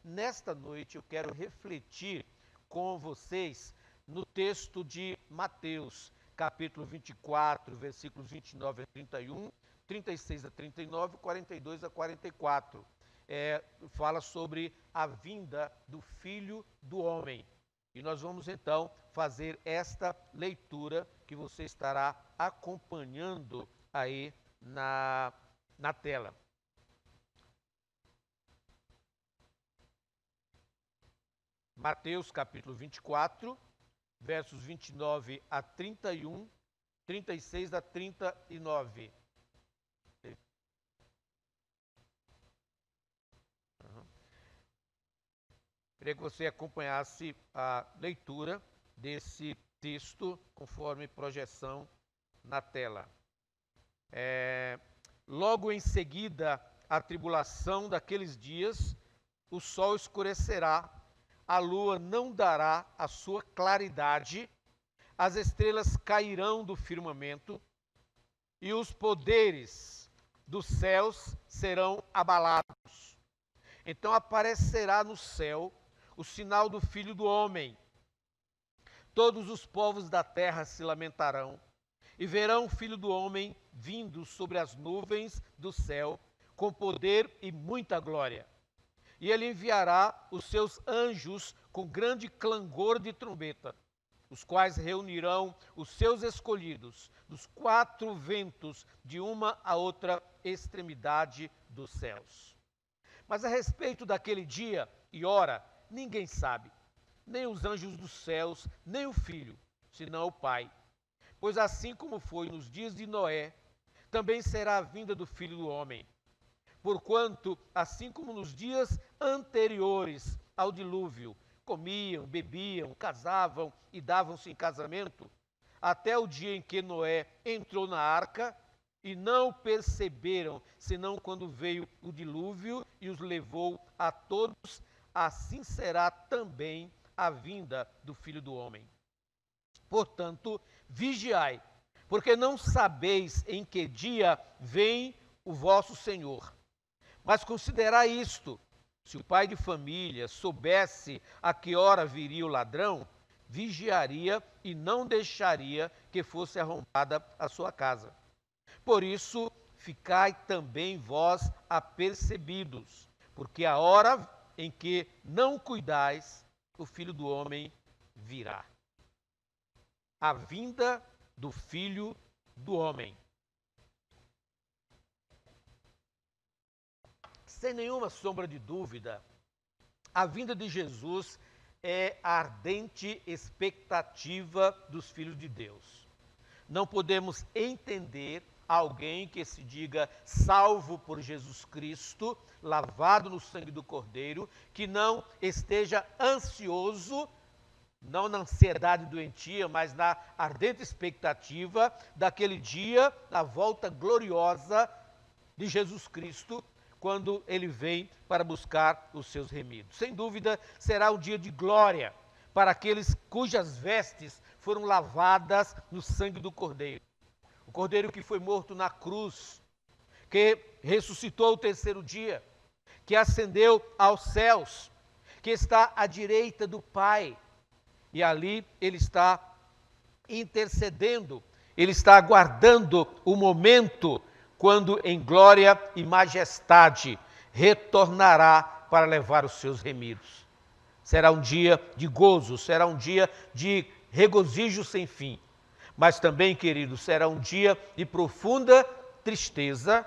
nesta noite eu quero refletir com vocês no texto de Mateus, capítulo 24, versículos 29 a 31, 36 a 39, 42 a 44. Fala sobre a vinda do Filho do Homem. E nós vamos então fazer esta leitura que você estará acompanhando aí na tela. Mateus capítulo 24, versos 29 a 31, 36 a 39. Queria que você acompanhasse a leitura desse texto conforme projeção na tela. Logo em seguida, a tribulação daqueles dias, o sol escurecerá, a lua não dará a sua claridade, as estrelas cairão do firmamento e os poderes dos céus serão abalados. Então aparecerá no céu o sinal do Filho do Homem. Todos os povos da terra se lamentarão e verão o Filho do Homem vindo sobre as nuvens do céu com poder e muita glória. E ele enviará os seus anjos com grande clangor de trombeta, os quais reunirão os seus escolhidos dos quatro ventos de uma a outra extremidade dos céus. Mas a respeito daquele dia e hora, ninguém sabe, nem os anjos dos céus, nem o Filho, senão o Pai. Pois assim como foi nos dias de Noé, também será a vinda do Filho do Homem. Porquanto, assim como nos dias anteriores ao dilúvio, comiam, bebiam, casavam e davam-se em casamento, até o dia em que Noé entrou na arca, e não perceberam, senão quando veio o dilúvio e os levou a todos, assim será também a vinda do Filho do Homem. Portanto, vigiai, porque não sabeis em que dia vem o vosso Senhor. Mas considerai isto: se o pai de família soubesse a que hora viria o ladrão, vigiaria e não deixaria que fosse arrombada a sua casa. Por isso, ficai também vós apercebidos, porque a hora em que não cuidais, o Filho do Homem virá. A vinda do Filho do Homem. Sem nenhuma sombra de dúvida, a vinda de Jesus é a ardente expectativa dos filhos de Deus. Não podemos entender alguém que se diga salvo por Jesus Cristo, lavado no sangue do Cordeiro, que não esteja ansioso, não na ansiedade doentia, mas na ardente expectativa daquele dia, da volta gloriosa de Jesus Cristo, quando ele vem para buscar os seus remidos. Sem dúvida, será um dia de glória para aqueles cujas vestes foram lavadas no sangue do Cordeiro. O Cordeiro que foi morto na cruz, que ressuscitou o terceiro dia, que ascendeu aos céus, que está à direita do Pai. E ali ele está intercedendo, ele está aguardando o momento quando em glória e majestade retornará para levar os seus remidos. Será um dia de gozo, será um dia de regozijo sem fim. Mas também, queridos, será um dia de profunda tristeza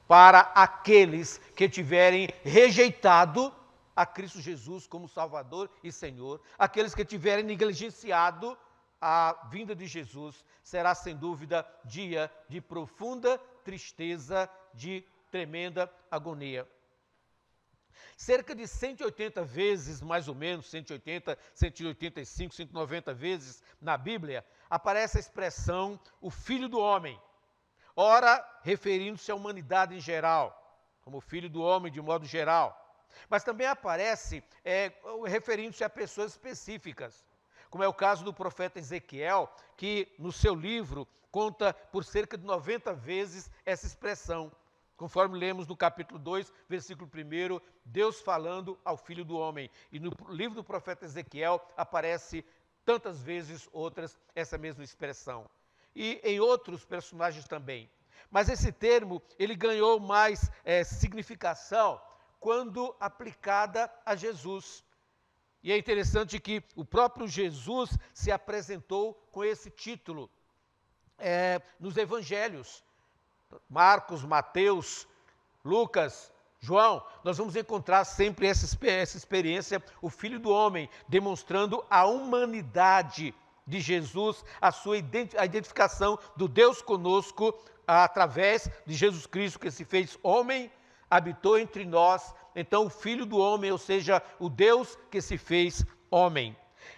para aqueles que tiverem rejeitado a Cristo Jesus como Salvador e Senhor, aqueles que tiverem negligenciado a vinda de Jesus. Será, sem dúvida, dia de profunda tristeza, de tremenda agonia. Cerca de 180 vezes, mais ou menos, 180, 185, 190 vezes na Bíblia, aparece a expressão o Filho do Homem, ora referindo-se à humanidade em geral, como Filho do Homem de modo geral, mas também aparece referindo-se a pessoas específicas, como é o caso do profeta Ezequiel, que no seu livro conta por cerca de 90 vezes essa expressão. Conforme lemos no capítulo 2, versículo 1, Deus falando ao Filho do Homem. E no livro do profeta Ezequiel aparece tantas vezes outras essa mesma expressão. E em outros personagens também. Mas esse termo, ele ganhou mais significação quando aplicada a Jesus. E é interessante que o próprio Jesus se apresentou com esse título nos evangelhos. Marcos, Mateus, Lucas, João, nós vamos encontrar sempre essa experiência, o Filho do Homem, demonstrando a humanidade de Jesus, a identificação do Deus conosco, através de Jesus Cristo, que se fez homem, habitou entre nós. Então, o Filho do Homem, ou seja, o Deus que se fez homem.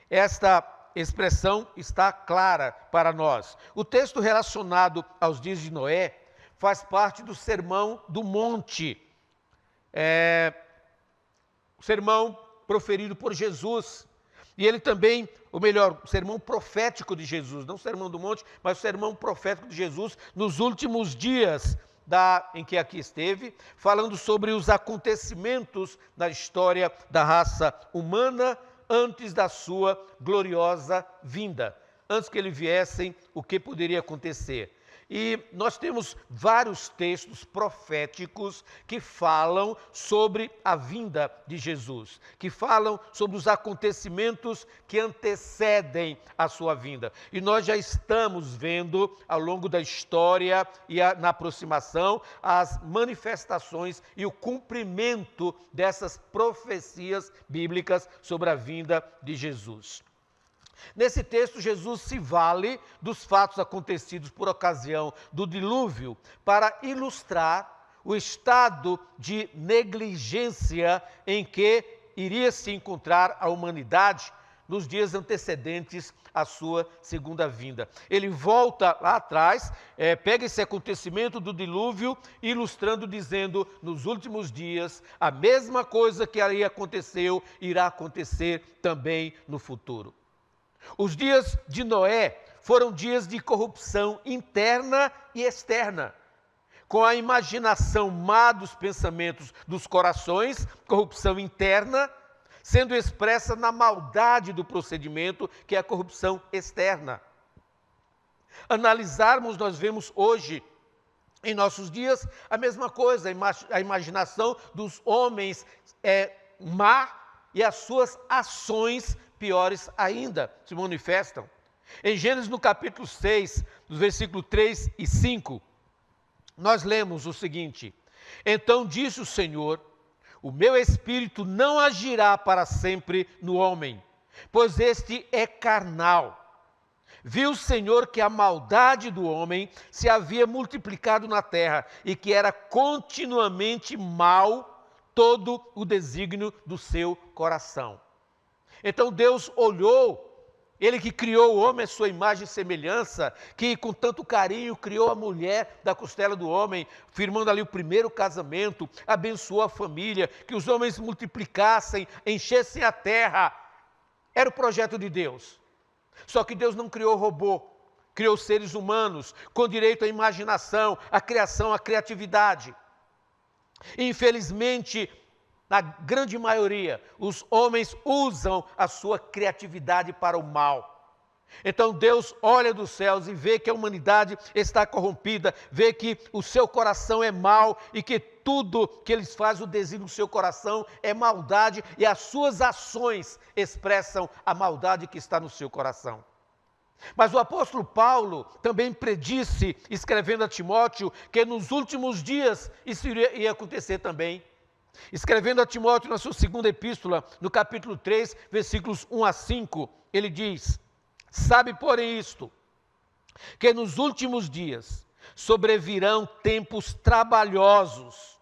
Esta expressão está clara para nós. O texto relacionado aos dias de Noé faz parte do Sermão do Monte, o sermão proferido por Jesus. E ele também, ou melhor, o sermão profético de Jesus, não o Sermão do Monte, mas o sermão profético de Jesus nos últimos dias em que aqui esteve, falando sobre os acontecimentos da história da raça humana antes da sua gloriosa vinda. Antes que ele viessem, o que poderia acontecer? E nós temos vários textos proféticos que falam sobre a vinda de Jesus, que falam sobre os acontecimentos que antecedem a sua vinda. E nós já estamos vendo ao longo da história e na aproximação as manifestações e o cumprimento dessas profecias bíblicas sobre a vinda de Jesus. Nesse texto, Jesus se vale dos fatos acontecidos por ocasião do dilúvio para ilustrar o estado de negligência em que iria se encontrar a humanidade nos dias antecedentes à sua segunda vinda. Ele volta lá atrás, pega esse acontecimento do dilúvio, ilustrando, dizendo, nos últimos dias, a mesma coisa que ali aconteceu, irá acontecer também no futuro. Os dias de Noé foram dias de corrupção interna e externa, com a imaginação má dos pensamentos dos corações, corrupção interna, sendo expressa na maldade do procedimento, que é a corrupção externa. Analisarmos, nós vemos hoje, em nossos dias, a mesma coisa, a imaginação dos homens má e as suas ações piores ainda se manifestam. Em Gênesis, no capítulo 6, dos versículos 3 e 5, nós lemos o seguinte: Então disse o Senhor, o meu espírito não agirá para sempre no homem, pois este é carnal. Viu o Senhor que a maldade do homem se havia multiplicado na terra e que era continuamente mau todo o desígnio do seu coração. Então Deus olhou, Ele que criou o homem à sua imagem e semelhança, que com tanto carinho criou a mulher da costela do homem, firmando ali o primeiro casamento, abençoou a família, que os homens multiplicassem, enchessem a terra. Era o projeto de Deus. Só que Deus não criou robô, criou seres humanos com direito à imaginação, à criação, à criatividade. Infelizmente, na grande maioria, os homens usam a sua criatividade para o mal. Então Deus olha dos céus e vê que a humanidade está corrompida, vê que o seu coração é mau e que tudo que eles fazem, o desígnio do seu coração é maldade e as suas ações expressam a maldade que está no seu coração. Mas o apóstolo Paulo também predisse, escrevendo a Timóteo, que nos últimos dias isso iria acontecer também. Escrevendo a Timóteo na sua segunda epístola, no capítulo 3, versículos 1 a 5, ele diz: Sabe, porém, isto, que nos últimos dias sobrevirão tempos trabalhosos,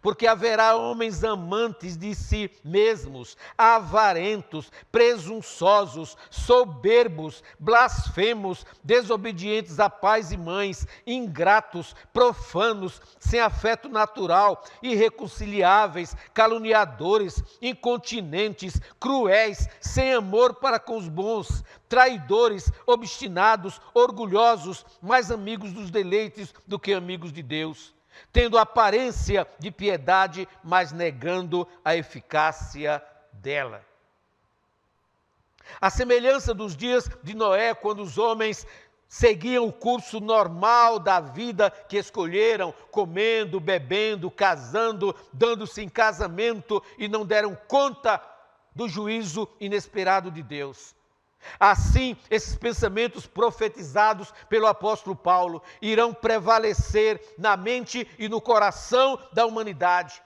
porque haverá homens amantes de si mesmos, avarentos, presunçosos, soberbos, blasfemos, desobedientes a pais e mães, ingratos, profanos, sem afeto natural, irreconciliáveis, caluniadores, incontinentes, cruéis, sem amor para com os bons, traidores, obstinados, orgulhosos, mais amigos dos deleites do que amigos de Deus. tendo aparência de piedade, mas negando a eficácia dela. A semelhança dos dias de Noé, quando os homens seguiam o curso normal da vida que escolheram, comendo, bebendo, casando, dando-se em casamento e não deram conta do juízo inesperado de Deus. Assim, esses pensamentos profetizados pelo apóstolo Paulo irão prevalecer na mente e no coração da humanidade,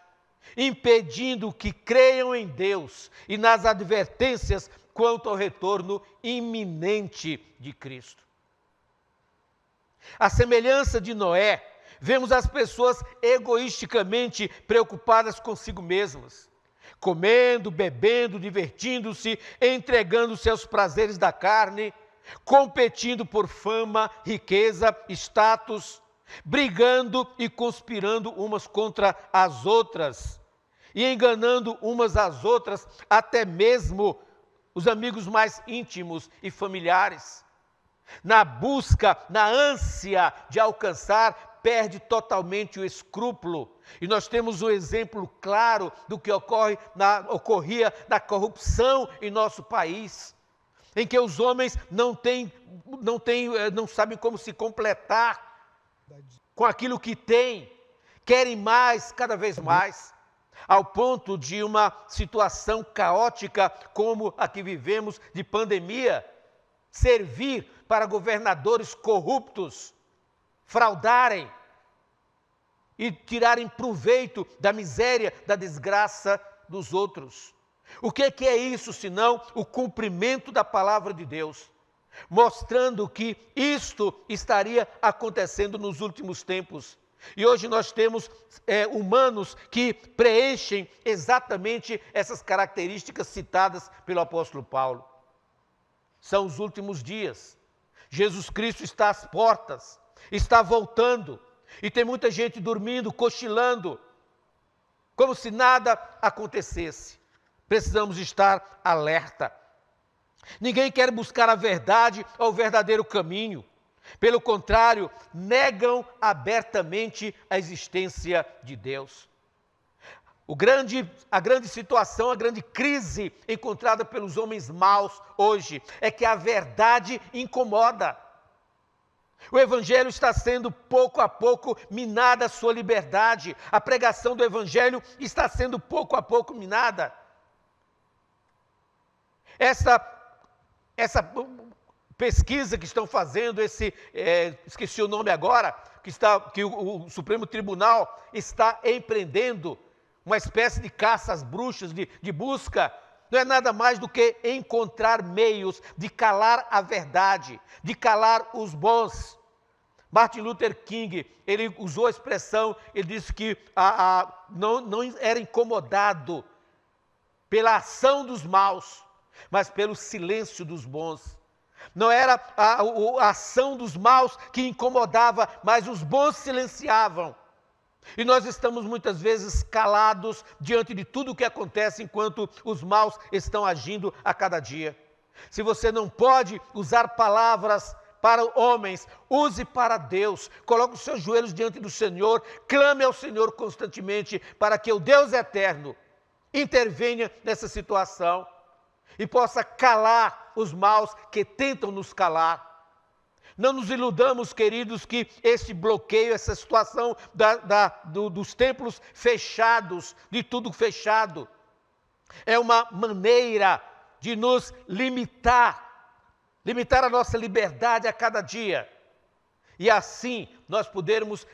impedindo que creiam em Deus e nas advertências quanto ao retorno iminente de Cristo. À semelhança de Noé, vemos as pessoas egoisticamente preocupadas consigo mesmas, comendo, bebendo, divertindo-se, entregando-se aos prazeres da carne, competindo por fama, riqueza, status, brigando e conspirando umas contra as outras e enganando umas às outras, até mesmo os amigos mais íntimos e familiares. Na busca, na ânsia de alcançar, perde totalmente o escrúpulo. E nós temos um exemplo claro do que ocorria na corrupção em nosso país, em que os homens não sabem como se completar com aquilo que têm, querem mais, cada vez mais, ao ponto de uma situação caótica como a que vivemos de pandemia, servir para governadores corruptos fraudarem e tirarem proveito da miséria, da desgraça dos outros. O que é isso, senão o cumprimento da palavra de Deus, mostrando que isto estaria acontecendo nos últimos tempos. E hoje nós temos humanos que preenchem exatamente essas características citadas pelo apóstolo Paulo. São os últimos dias. Jesus Cristo está às portas, está voltando, e tem muita gente dormindo, cochilando, como se nada acontecesse. Precisamos estar alerta. Ninguém quer buscar a verdade ou o verdadeiro caminho. Pelo contrário, negam abertamente a existência de Deus. A grande situação, a grande crise encontrada pelos homens maus hoje é que a verdade incomoda. O Evangelho está sendo pouco a pouco minada a sua liberdade. A pregação do Evangelho está sendo pouco a pouco minada. Essa pesquisa que estão fazendo, esqueci o nome agora, que o Supremo Tribunal está empreendendo, uma espécie de caça às bruxas, de busca, não é nada mais do que encontrar meios de calar a verdade, de calar os bons. Martin Luther King, ele usou a expressão, ele disse que não era incomodado pela ação dos maus, mas pelo silêncio dos bons. Não era a ação dos maus que incomodava, mas os bons silenciavam. E nós estamos muitas vezes calados diante de tudo o que acontece enquanto os maus estão agindo a cada dia. Se você não pode usar palavras para homens, use para Deus. Coloque os seus joelhos diante do Senhor, clame ao Senhor constantemente para que o Deus eterno intervenha nessa situação e possa calar os maus que tentam nos calar. Não nos iludamos, queridos, que esse bloqueio, essa situação dos templos fechados, de tudo fechado, é uma maneira de nos limitar a nossa liberdade a cada dia. E assim nós podermos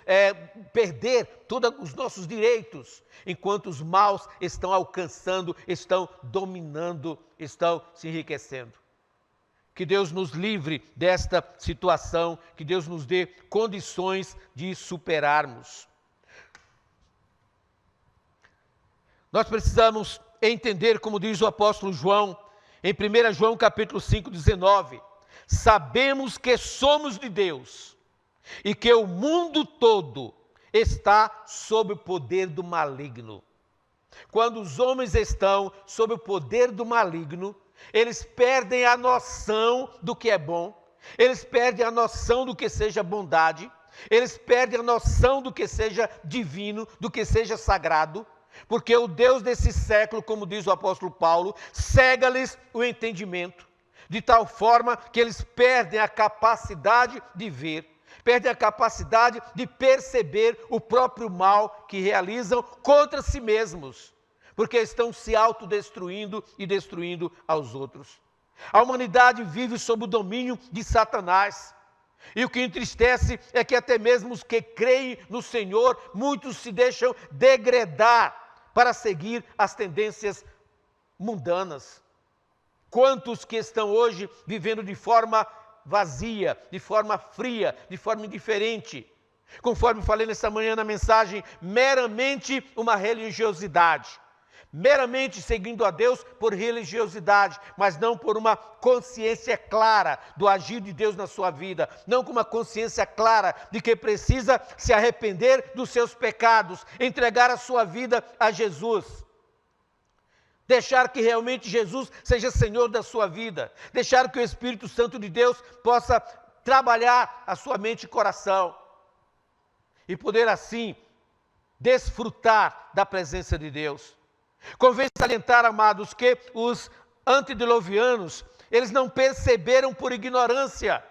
perder todos os nossos direitos, enquanto os maus estão alcançando, estão dominando, estão se enriquecendo. Que Deus nos livre desta situação, que Deus nos dê condições de superarmos. Nós precisamos entender, como diz o apóstolo João, em 1 João capítulo 5, 19, sabemos que somos de Deus e que o mundo todo está sob o poder do maligno. Quando os homens estão sob o poder do maligno, eles perdem a noção do que é bom, eles perdem a noção do que seja bondade, eles perdem a noção do que seja divino, do que seja sagrado, porque o Deus desse século, como diz o apóstolo Paulo, cega-lhes o entendimento, de tal forma que eles perdem a capacidade de ver, perdem a capacidade de perceber o próprio mal que realizam contra si mesmos, porque estão se autodestruindo e destruindo aos outros. A humanidade vive sob o domínio de Satanás. E o que entristece é que até mesmo os que creem no Senhor, muitos se deixam degradar para seguir as tendências mundanas. Quantos que estão hoje vivendo de forma vazia, de forma fria, de forma indiferente, conforme falei nessa manhã na mensagem, meramente uma religiosidade, meramente seguindo a Deus por religiosidade, mas não por uma consciência clara do agir de Deus na sua vida, não com uma consciência clara de que precisa se arrepender dos seus pecados, entregar a sua vida a Jesus, deixar que realmente Jesus seja Senhor da sua vida, deixar que o Espírito Santo de Deus possa trabalhar a sua mente e coração, e poder assim desfrutar da presença de Deus. Convém salientar, amados, que os antediluvianos, eles não perceberam por ignorância,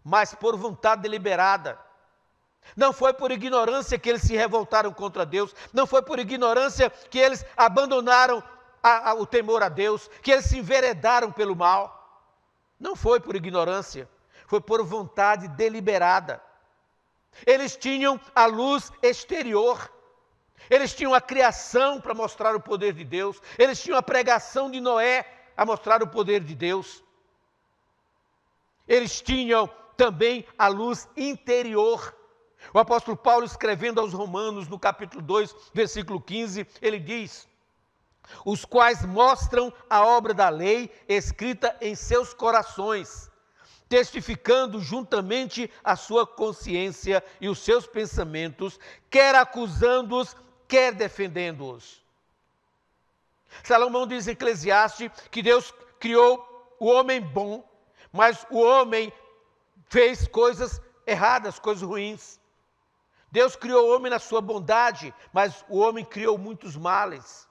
mas por vontade deliberada. Não foi por ignorância que eles se revoltaram contra Deus, não foi por ignorância que eles abandonaram o temor a Deus, que eles se enveredaram pelo mal. Não foi por ignorância, foi por vontade deliberada. Eles tinham a luz exterior, eles tinham a criação para mostrar o poder de Deus, eles tinham a pregação de Noé a mostrar o poder de Deus. Eles tinham também a luz interior. O apóstolo Paulo, escrevendo aos Romanos, no capítulo 2, versículo 15, ele diz: os quais mostram a obra da lei escrita em seus corações, testificando juntamente a sua consciência e os seus pensamentos, quer acusando-os, quer defendendo-os. Salomão diz em Eclesiastes que Deus criou o homem bom, mas o homem fez coisas erradas, coisas ruins. Deus criou o homem na sua bondade, mas o homem criou muitos males.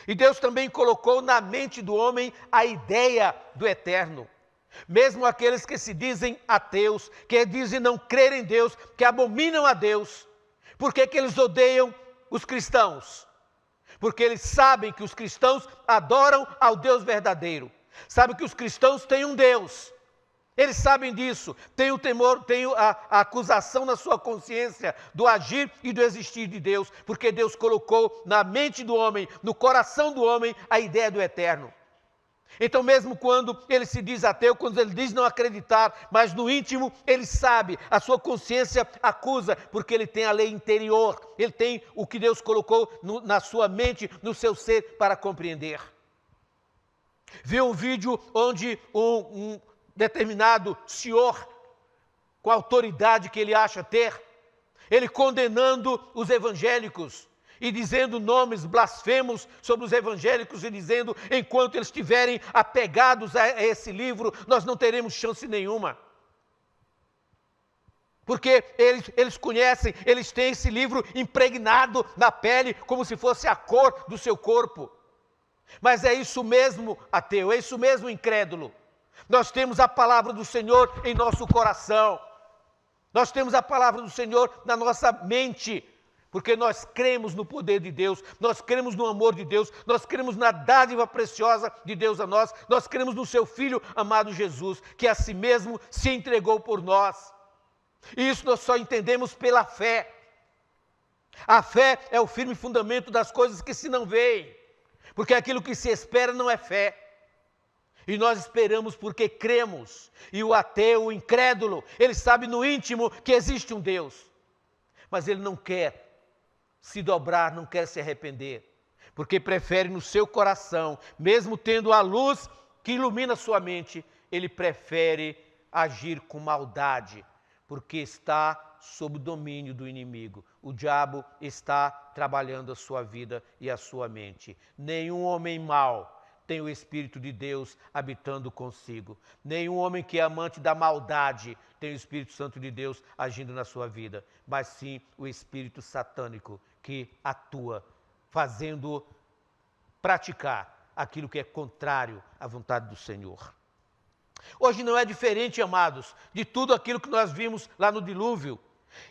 E Deus também colocou na mente do homem a ideia do eterno. Mesmo aqueles que se dizem ateus, que dizem não crer em Deus, que abominam a Deus, por que eles odeiam os cristãos? Porque eles sabem que os cristãos adoram ao Deus verdadeiro, sabem que os cristãos têm um Deus. Eles sabem disso, têm o temor, têm a acusação na sua consciência do agir e do existir de Deus, porque Deus colocou na mente do homem, no coração do homem, a ideia do eterno. Então, mesmo quando ele se diz ateu, quando ele diz não acreditar, mas no íntimo ele sabe, a sua consciência acusa, porque ele tem a lei interior, ele tem o que Deus colocou na sua mente, no seu ser, para compreender. Vi um vídeo onde um determinado senhor, com a autoridade que ele acha ter, ele condenando os evangélicos e dizendo nomes blasfemos sobre os evangélicos e dizendo, enquanto eles estiverem apegados a esse livro, nós não teremos chance nenhuma. Porque eles conhecem, eles têm esse livro impregnado na pele como se fosse a cor do seu corpo. Mas é isso mesmo, ateu, é isso mesmo, incrédulo. Nós temos a palavra do Senhor em nosso coração. Nós temos a palavra do Senhor na nossa mente, porque nós cremos no poder de Deus, nós cremos no amor de Deus, nós cremos na dádiva preciosa de Deus a nós, nós cremos no seu Filho amado Jesus, que a si mesmo se entregou por nós. E isso nós só entendemos pela fé. A fé é o firme fundamento das coisas que se não veem, porque aquilo que se espera não é fé. E nós esperamos porque cremos. E o ateu, o incrédulo, ele sabe no íntimo que existe um Deus. Mas ele não quer se dobrar, não quer se arrepender. Porque prefere no seu coração, mesmo tendo a luz que ilumina sua mente, ele prefere agir com maldade. Porque está sob o domínio do inimigo. O diabo está trabalhando a sua vida e a sua mente. Nenhum homem mau tem o Espírito de Deus habitando consigo. Nenhum homem que é amante da maldade tem o Espírito Santo de Deus agindo na sua vida, mas sim o espírito satânico que atua, fazendo praticar aquilo que é contrário à vontade do Senhor. Hoje não é diferente, amados, de tudo aquilo que nós vimos lá no dilúvio.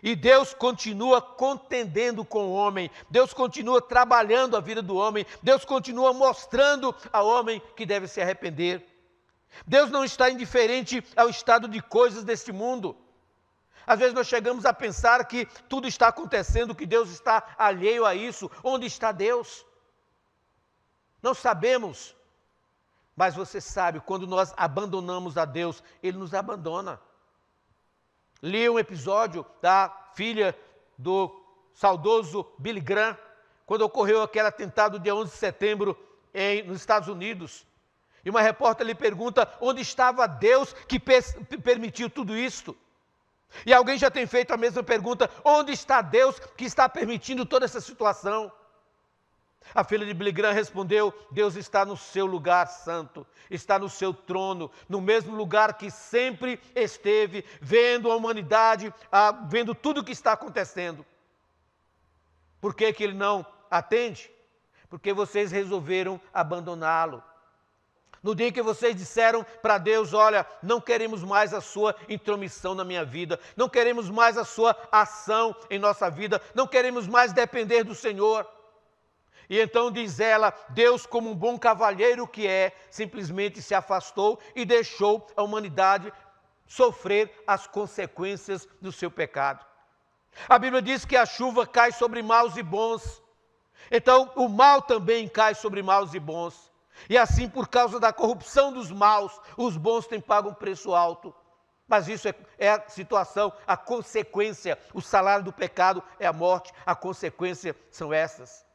E Deus continua contendendo com o homem, Deus continua trabalhando a vida do homem, Deus continua mostrando ao homem que deve se arrepender. Deus não está indiferente ao estado de coisas deste mundo. Às vezes nós chegamos a pensar que tudo está acontecendo, que Deus está alheio a isso. Onde está Deus? Não sabemos. Mas você sabe, quando nós abandonamos a Deus, Ele nos abandona. Li um episódio da filha do saudoso Billy Graham, quando ocorreu aquele atentado dia 11 de setembro nos Estados Unidos. E uma repórter lhe pergunta onde estava Deus que permitiu tudo isto. E alguém já tem feito a mesma pergunta, onde está Deus que está permitindo toda essa situação? A filha de Billy Graham respondeu, Deus está no seu lugar santo, está no seu trono, no mesmo lugar que sempre esteve, vendo a humanidade, vendo tudo o que está acontecendo. Por que Ele não atende? Porque vocês resolveram abandoná-lo. No dia que vocês disseram para Deus, olha, não queremos mais a sua intromissão na minha vida, não queremos mais a sua ação em nossa vida, não queremos mais depender do Senhor. E então diz ela, Deus como um bom cavalheiro que é, simplesmente se afastou e deixou a humanidade sofrer as consequências do seu pecado. A Bíblia diz que a chuva cai sobre maus e bons. Então o mal também cai sobre maus e bons. E assim, por causa da corrupção dos maus, os bons têm pago um preço alto. Mas isso é a situação, a consequência. O salário do pecado é a morte, a consequência são essas.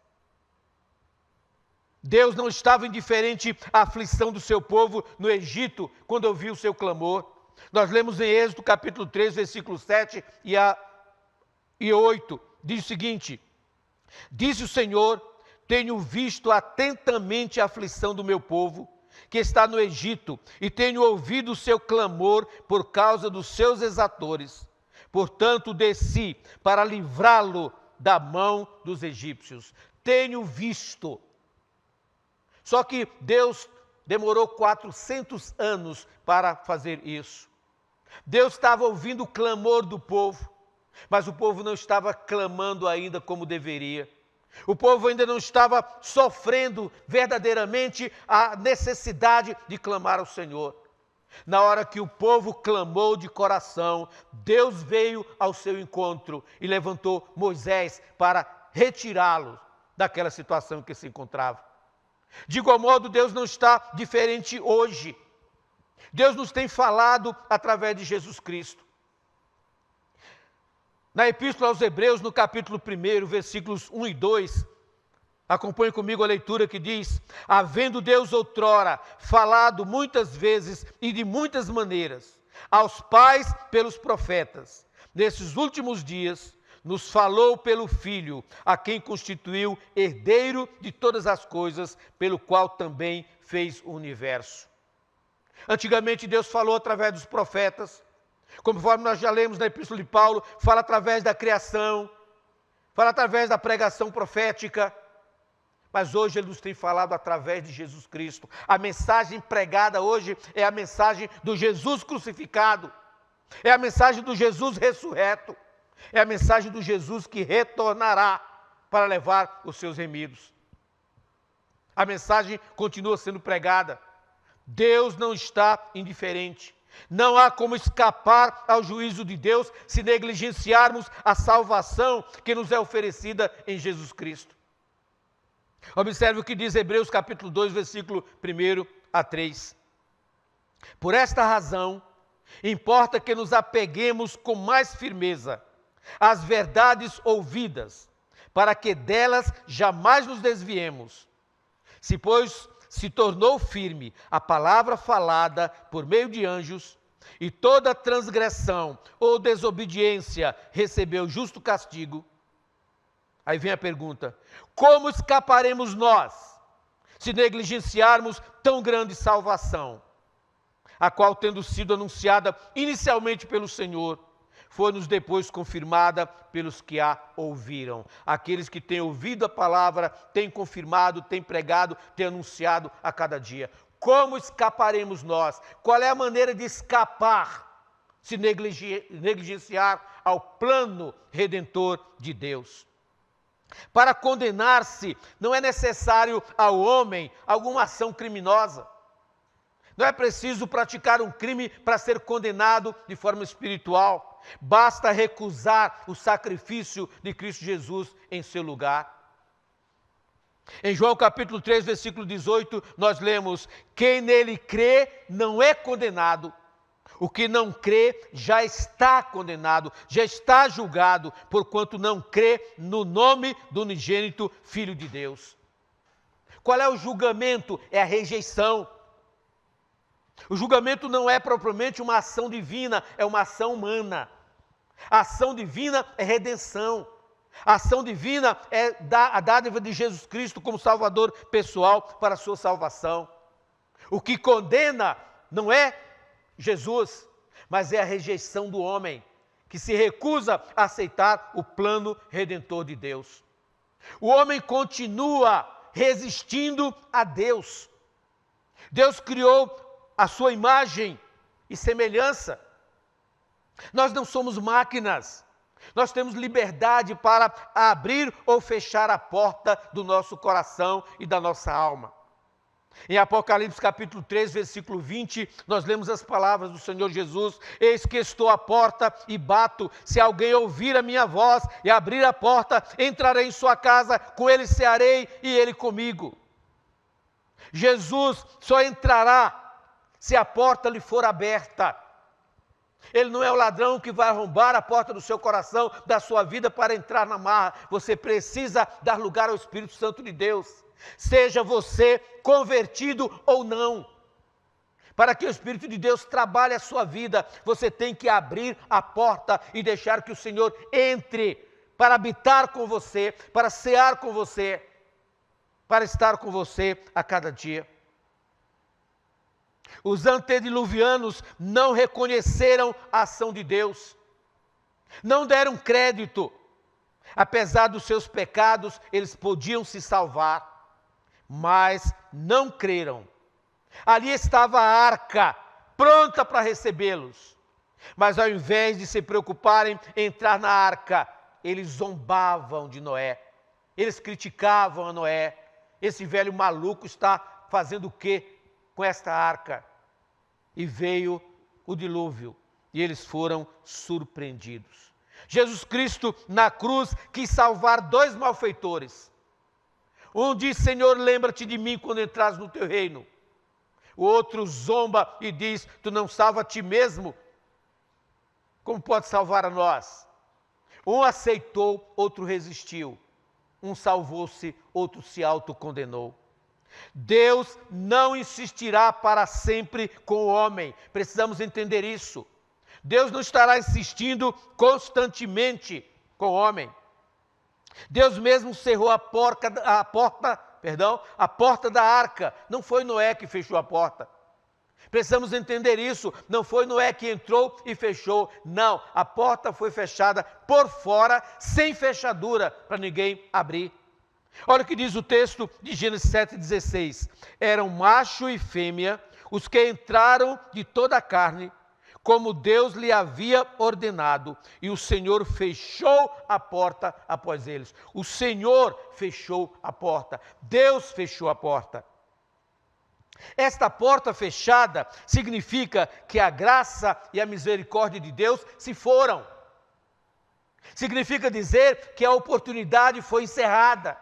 Deus não estava indiferente à aflição do seu povo no Egito, quando ouviu o seu clamor. Nós lemos em Êxodo capítulo 3, versículo 7 e 8, diz o seguinte, disse o Senhor, tenho visto atentamente a aflição do meu povo, que está no Egito, e tenho ouvido o seu clamor por causa dos seus exatores. Portanto, desci para livrá-lo da mão dos egípcios. Tenho visto. Só que Deus demorou 400 anos para fazer isso. Deus estava ouvindo o clamor do povo, mas o povo não estava clamando ainda como deveria. O povo ainda não estava sofrendo verdadeiramente a necessidade de clamar ao Senhor. Na hora que o povo clamou de coração, Deus veio ao seu encontro e levantou Moisés para retirá-lo daquela situação em que se encontrava. De igual modo, Deus não está diferente hoje. Deus nos tem falado através de Jesus Cristo. Na Epístola aos Hebreus, no capítulo 1, versículos 1 e 2, acompanhe comigo a leitura que diz, havendo Deus outrora falado muitas vezes e de muitas maneiras, aos pais pelos profetas, nesses últimos dias, nos falou pelo Filho, a quem constituiu herdeiro de todas as coisas, pelo qual também fez o universo. Antigamente Deus falou através dos profetas, conforme nós já lemos na Epístola de Paulo, fala através da criação, fala através da pregação profética, mas hoje Ele nos tem falado através de Jesus Cristo. A mensagem pregada hoje é a mensagem do Jesus crucificado, é a mensagem do Jesus ressurreto, é a mensagem do Jesus que retornará para levar os seus remidos. A mensagem continua sendo pregada. Deus não está indiferente. Não há como escapar ao juízo de Deus se negligenciarmos a salvação que nos é oferecida em Jesus Cristo. Observe o que diz Hebreus capítulo 2, versículo 1 a 3. Por esta razão, importa que nos apeguemos com mais firmeza às verdades ouvidas, para que delas jamais nos desviemos. Se, pois, se tornou firme a palavra falada por meio de anjos, e toda transgressão ou desobediência recebeu justo castigo, aí vem a pergunta, como escaparemos nós, se negligenciarmos tão grande salvação, a qual, tendo sido anunciada inicialmente pelo Senhor, foi-nos depois confirmada pelos que a ouviram. Aqueles que têm ouvido a palavra, têm confirmado, têm pregado, têm anunciado a cada dia. Como escaparemos nós? Qual é a maneira de escapar, se negligenciar ao plano redentor de Deus? Para condenar-se, não é necessário ao homem alguma ação criminosa. Não é preciso praticar um crime para ser condenado de forma espiritual. Basta recusar o sacrifício de Cristo Jesus em seu lugar. Em João capítulo 3, versículo 18, nós lemos: quem nele crê não é condenado. O que não crê já está condenado, já está julgado, porquanto não crê no nome do unigênito Filho de Deus. Qual é o julgamento? É a rejeição. O julgamento não é propriamente uma ação divina, é uma ação humana. A ação divina é redenção. A ação divina é a dádiva de Jesus Cristo como Salvador pessoal para a sua salvação. O que condena não é Jesus, mas é a rejeição do homem, que se recusa a aceitar o plano redentor de Deus. O homem continua resistindo a Deus. Deus criou a sua imagem e semelhança. Nós não somos máquinas. Nós temos liberdade para abrir ou fechar a porta do nosso coração e da nossa alma. Em Apocalipse capítulo 3, versículo 20, nós lemos as palavras do Senhor Jesus: eis que estou à porta e bato, se alguém ouvir a minha voz e abrir a porta, entrarei em sua casa, com ele cearei e ele comigo. Jesus só entrará se a porta lhe for aberta. Ele não é o ladrão que vai arrombar a porta do seu coração, da sua vida, para entrar na marra. Você precisa dar lugar ao Espírito Santo de Deus. Seja você convertido ou não. Para que o Espírito de Deus trabalhe a sua vida, você tem que abrir a porta e deixar que o Senhor entre para habitar com você, para cear com você, para estar com você a cada dia. Os antediluvianos não reconheceram a ação de Deus, não deram crédito. Apesar dos seus pecados, eles podiam se salvar, mas não creram. Ali estava a arca, pronta para recebê-los. Mas ao invés de se preocuparem em entrar na arca, eles zombavam de Noé. Eles criticavam a Noé. Esse velho maluco está fazendo o quê com esta arca? E veio o dilúvio, e eles foram surpreendidos. Jesus Cristo, na cruz, quis salvar dois malfeitores. Um diz: Senhor, lembra-te de mim quando entrares no teu reino. O outro zomba e diz: tu não salva a ti mesmo? Como pode salvar a nós? Um aceitou, outro resistiu. Um salvou-se, outro se autocondenou. Deus não insistirá para sempre com o homem. Precisamos entender isso. Deus não estará insistindo constantemente com o homem. Deus mesmo cerrou a porta da arca. Não foi Noé que fechou a porta. Precisamos entender isso. Não foi Noé que entrou e fechou. Não, a porta foi fechada por fora, sem fechadura, para ninguém abrir. Olha o que diz o texto de Gênesis 7,16. Eram macho e fêmea os que entraram de toda a carne, como Deus lhe havia ordenado, e o Senhor fechou a porta após eles. O Senhor fechou a porta. Deus fechou a porta. Esta porta fechada significa que a graça e a misericórdia de Deus se foram. Significa dizer que a oportunidade foi encerrada,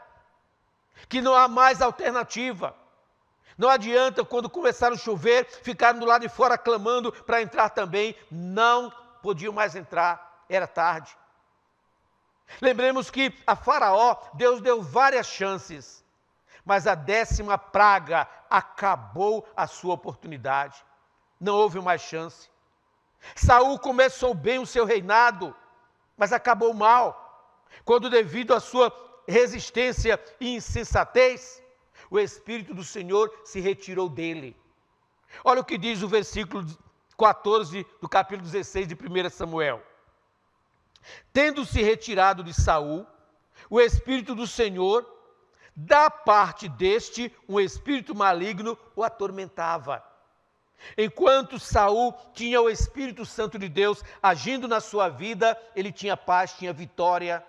que não há mais alternativa. Não adianta, quando começar a chover, ficar do lado de fora clamando para entrar também. Não podiam mais entrar, era tarde. Lembremos que a Faraó, Deus deu várias chances, mas a 10ª praga acabou a sua oportunidade. Não houve mais chance. Saul começou bem o seu reinado, mas acabou mal, quando, devido à sua resistência e insensatez, o Espírito do Senhor se retirou dele. Olha o que diz o versículo 14 do capítulo 16 de 1 Samuel. Tendo-se retirado de Saul, o Espírito do Senhor, da parte deste, um espírito maligno o atormentava. Enquanto Saul tinha o Espírito Santo de Deus agindo na sua vida, ele tinha paz, tinha vitória.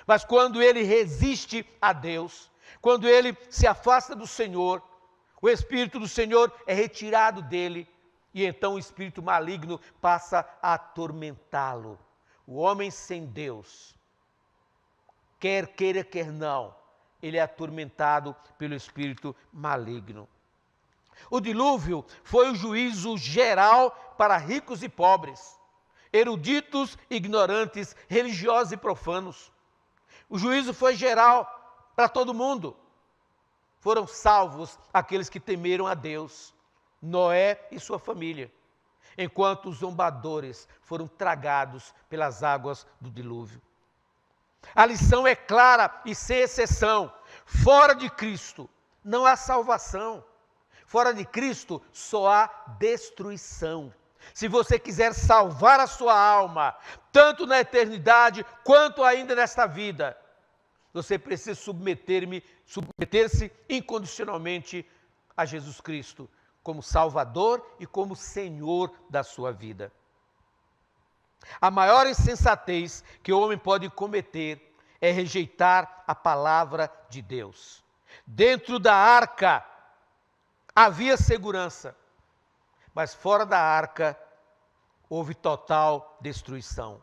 Mas quando ele resiste a Deus, quando ele se afasta do Senhor, o Espírito do Senhor é retirado dele e então o espírito maligno passa a atormentá-lo. O homem sem Deus, quer queira, quer não, ele é atormentado pelo espírito maligno. O dilúvio foi o juízo geral para ricos e pobres, eruditos, ignorantes, religiosos e profanos. O juízo foi geral para todo mundo. Foram salvos aqueles que temeram a Deus, Noé e sua família, enquanto os zombadores foram tragados pelas águas do dilúvio. A lição é clara e sem exceção: fora de Cristo não há salvação. Fora de Cristo só há destruição. Se você quiser salvar a sua alma, tanto na eternidade quanto ainda nesta vida, você precisa submeter-se incondicionalmente a Jesus Cristo como Salvador e como Senhor da sua vida. A maior insensatez que o homem pode cometer é rejeitar a palavra de Deus. Dentro da arca havia segurança, mas fora da arca houve total destruição.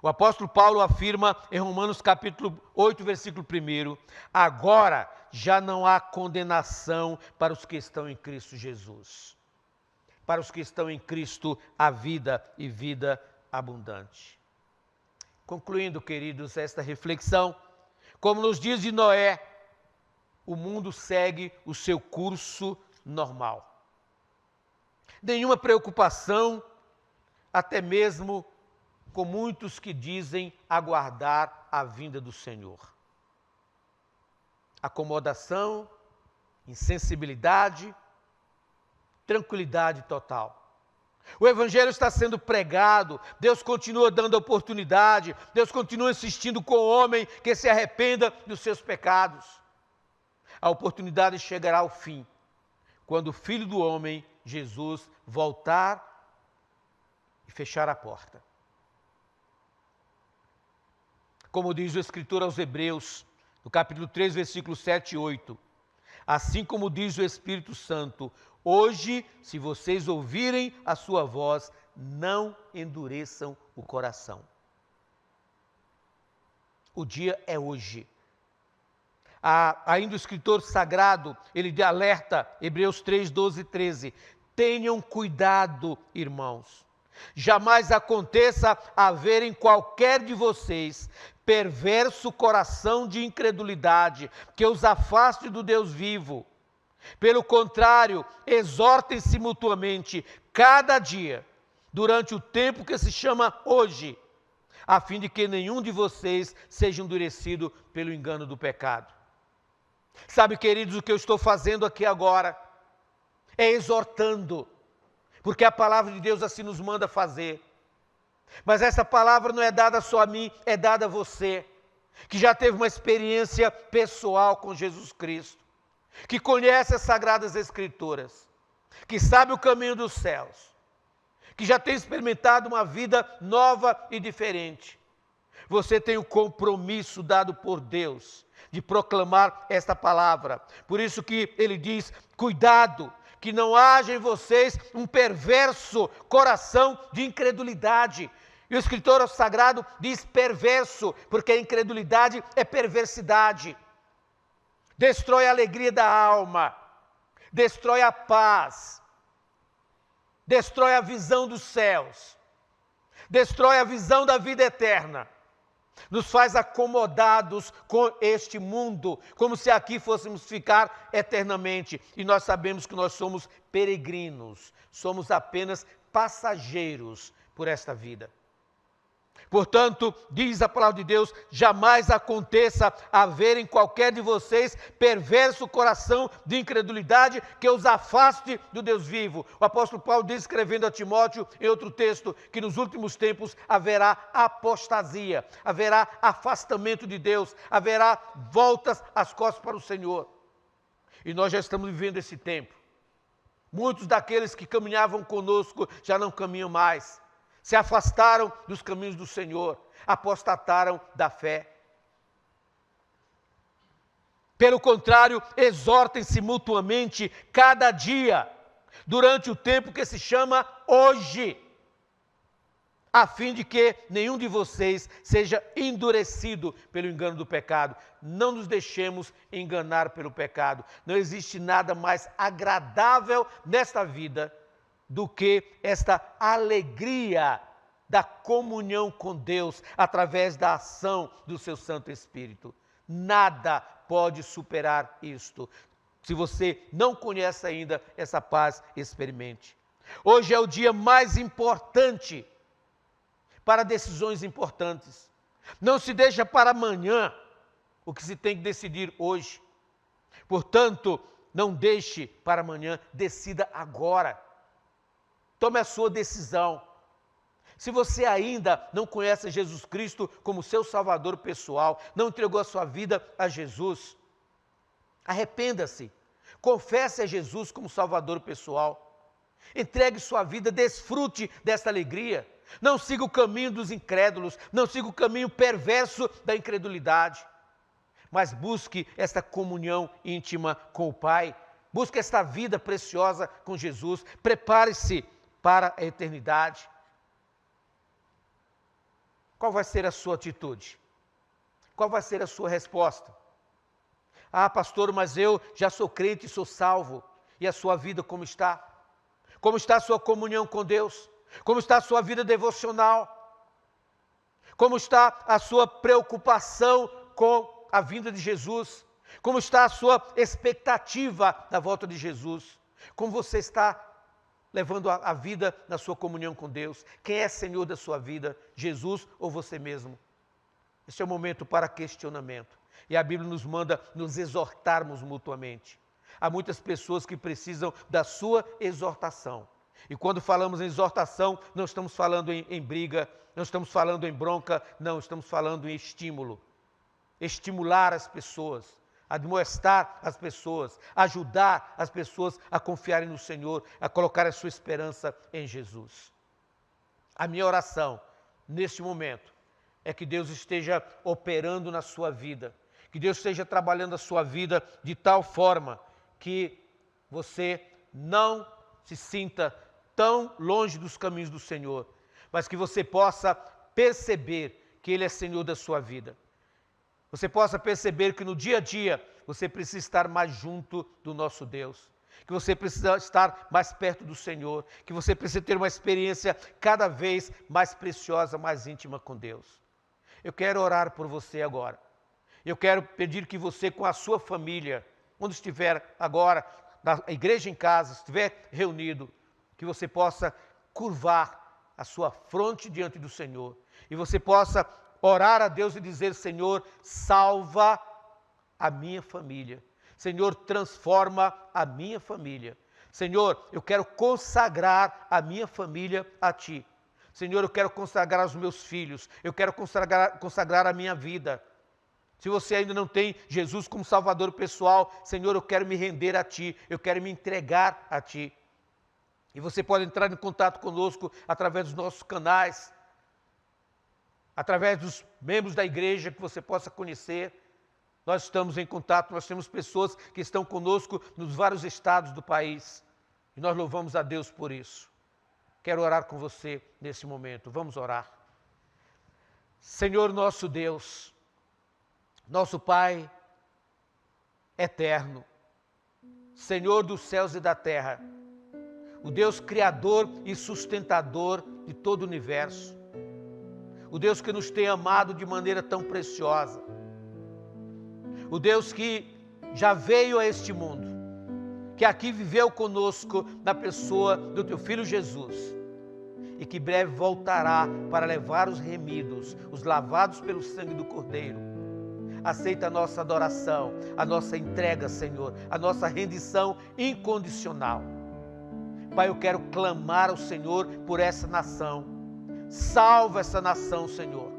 O apóstolo Paulo afirma em Romanos capítulo 8, versículo 1, agora já não há condenação para os que estão em Cristo Jesus. Para os que estão em Cristo, há vida e vida abundante. Concluindo, queridos, esta reflexão, como nos dias de Noé, o mundo segue o seu curso normal. Nenhuma preocupação, até mesmo com muitos que dizem aguardar a vinda do Senhor. Acomodação, insensibilidade, tranquilidade total. O Evangelho está sendo pregado, Deus continua dando oportunidade, Deus continua insistindo com o homem que se arrependa dos seus pecados. A oportunidade chegará ao fim, quando o Filho do Homem, Jesus, voltar e fechar a porta. Como diz o escritor aos Hebreus, no capítulo 3, versículos 7 e 8, assim como diz o Espírito Santo, hoje, se vocês ouvirem a sua voz, não endureçam o coração. O dia é hoje. Ainda o escritor sagrado, ele alerta, Hebreus 3, 12 e 13, tenham cuidado, irmãos, jamais aconteça haver em qualquer de vocês perverso coração de incredulidade, que os afaste do Deus vivo. Pelo contrário, exortem-se mutuamente, cada dia, durante o tempo que se chama hoje, a fim de que nenhum de vocês seja endurecido pelo engano do pecado. Sabe, queridos, o que eu estou fazendo aqui agora é exortando, porque a palavra de Deus assim nos manda fazer. Mas essa palavra não é dada só a mim, é dada a você, que já teve uma experiência pessoal com Jesus Cristo, que conhece as Sagradas Escrituras, que sabe o caminho dos céus, que já tem experimentado uma vida nova e diferente. Você tem o compromisso dado por Deus de proclamar esta palavra. Por isso que ele diz, cuidado, que não haja em vocês um perverso coração de incredulidade. E o escritor sagrado diz perverso, porque a incredulidade é perversidade. Destrói a alegria da alma, destrói a paz, destrói a visão dos céus, destrói a visão da vida eterna. Nos faz acomodados com este mundo, como se aqui fôssemos ficar eternamente. E nós sabemos que nós somos peregrinos, somos apenas passageiros por esta vida. Portanto, diz a palavra de Deus, jamais aconteça haver em qualquer de vocês perverso coração de incredulidade que os afaste do Deus vivo. O apóstolo Paulo diz, escrevendo a Timóteo, em outro texto, que nos últimos tempos haverá apostasia, haverá afastamento de Deus, haverá voltas às costas para o Senhor. E nós já estamos vivendo esse tempo. Muitos daqueles que caminhavam conosco já não caminham mais. Se afastaram dos caminhos do Senhor, apostataram da fé. Pelo contrário, exortem-se mutuamente cada dia, durante o tempo que se chama hoje, a fim de que nenhum de vocês seja endurecido pelo engano do pecado. Não nos deixemos enganar pelo pecado. Não existe nada mais agradável nesta vida do que esta alegria da comunhão com Deus através da ação do seu Santo Espírito. Nada pode superar isto. Se você não conhece ainda essa paz, experimente. Hoje é o dia mais importante para decisões importantes. Não se deixa para amanhã o que se tem que decidir hoje. Portanto, não deixe para amanhã, decida agora. Tome a sua decisão. Se você ainda não conhece Jesus Cristo como seu Salvador pessoal, não entregou a sua vida a Jesus, arrependa-se. Confesse a Jesus como Salvador pessoal. Entregue sua vida, desfrute desta alegria. Não siga o caminho dos incrédulos, não siga o caminho perverso da incredulidade, mas busque esta comunhão íntima com o Pai. Busque esta vida preciosa com Jesus. Prepare-se para a eternidade. Qual vai ser a sua atitude? Qual vai ser a sua resposta? Ah, pastor, mas eu já sou crente e sou salvo. E a sua vida como está? Como está a sua comunhão com Deus? Como está a sua vida devocional? Como está a sua preocupação com a vinda de Jesus? Como está a sua expectativa da volta de Jesus? Como você está levando a vida na sua comunhão com Deus? Quem é Senhor da sua vida? Jesus ou você mesmo? Este é o momento para questionamento. E a Bíblia nos manda nos exortarmos mutuamente. Há muitas pessoas que precisam da sua exortação. E quando falamos em exortação, não estamos falando em briga, não estamos falando em bronca, não, estamos falando em estímulo. Estimular as pessoas, admoestar as pessoas, ajudar as pessoas a confiarem no Senhor, a colocar a sua esperança em Jesus. A minha oração, neste momento, é que Deus esteja operando na sua vida, que Deus esteja trabalhando a sua vida de tal forma que você não se sinta tão longe dos caminhos do Senhor, mas que você possa perceber que Ele é Senhor da sua vida. Você possa perceber que no dia a dia você precisa estar mais junto do nosso Deus, que você precisa estar mais perto do Senhor, que você precisa ter uma experiência cada vez mais preciosa, mais íntima com Deus. Eu quero orar por você agora. Eu quero pedir que você, com a sua família, onde estiver agora, na igreja em casa, estiver reunido, que você possa curvar a sua fronte diante do Senhor e você possa orar a Deus e dizer: Senhor, salva a minha família. Senhor, transforma a minha família. Senhor, eu quero consagrar a minha família a Ti. Senhor, eu quero consagrar os meus filhos. Eu quero consagrar a minha vida. Se você ainda não tem Jesus como Salvador pessoal, Senhor, eu quero me render a Ti. Eu quero me entregar a Ti. E você pode entrar em contato conosco através dos nossos canais, através dos membros da igreja que você possa conhecer. Nós estamos em contato, nós temos pessoas que estão conosco nos vários estados do país. E nós louvamos a Deus por isso. Quero orar com você nesse momento. Vamos orar. Senhor nosso Deus, nosso Pai eterno, Senhor dos céus e da terra, o Deus criador e sustentador de todo o universo, o Deus que nos tem amado de maneira tão preciosa, o Deus que já veio a este mundo, que aqui viveu conosco na pessoa do Teu Filho Jesus, e que breve voltará para levar os remidos, os lavados pelo sangue do Cordeiro. Aceita a nossa adoração, a nossa entrega, Senhor, a nossa rendição incondicional. Pai, eu quero clamar ao Senhor por essa nação. Salva essa nação, Senhor.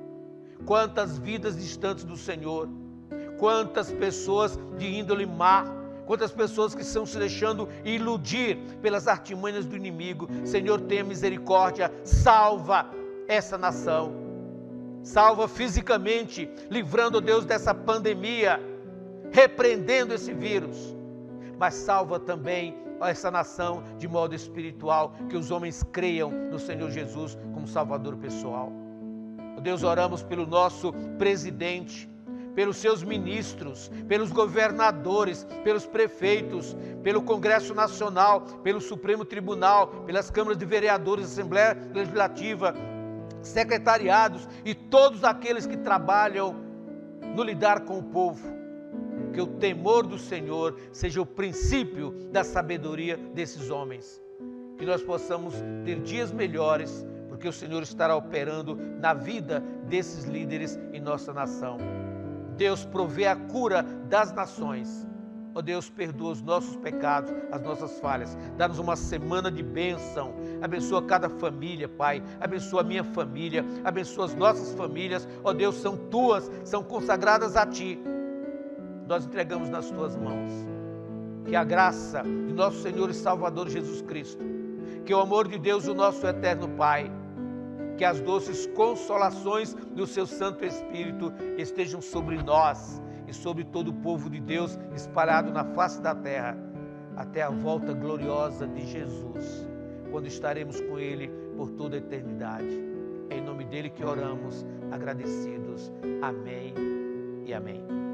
Quantas vidas distantes do Senhor, quantas pessoas de índole má, quantas pessoas que estão se deixando iludir pelas artimanhas do inimigo. Senhor, tenha misericórdia, salva essa nação. Salva fisicamente, livrando, Deus, dessa pandemia, repreendendo esse vírus. Mas salva também essa nação de modo espiritual, que os homens creiam no Senhor Jesus como Salvador pessoal. Deus, oramos pelo nosso presidente, pelos seus ministros, pelos governadores, pelos prefeitos, pelo Congresso Nacional, pelo Supremo Tribunal, pelas câmaras de vereadores, Assembleia Legislativa, secretariados e todos aqueles que trabalham no lidar com o povo. Que o temor do Senhor seja o princípio da sabedoria desses homens. Que nós possamos ter dias melhores, porque o Senhor estará operando na vida desses líderes em nossa nação. Deus, provê a cura das nações. Ó Deus, perdoa os nossos pecados, as nossas falhas. Dá-nos uma semana de bênção. Abençoa cada família, Pai. Abençoa a minha família. Abençoa as nossas famílias. Ó Deus, são tuas, são consagradas a Ti. Nós entregamos nas Tuas mãos. Que a graça de nosso Senhor e Salvador Jesus Cristo, que o amor de Deus, o nosso eterno Pai, que as doces consolações do Seu Santo Espírito estejam sobre nós e sobre todo o povo de Deus espalhado na face da terra, até a volta gloriosa de Jesus, quando estaremos com Ele por toda a eternidade. É em nome dEle que oramos, agradecidos. Amém e amém.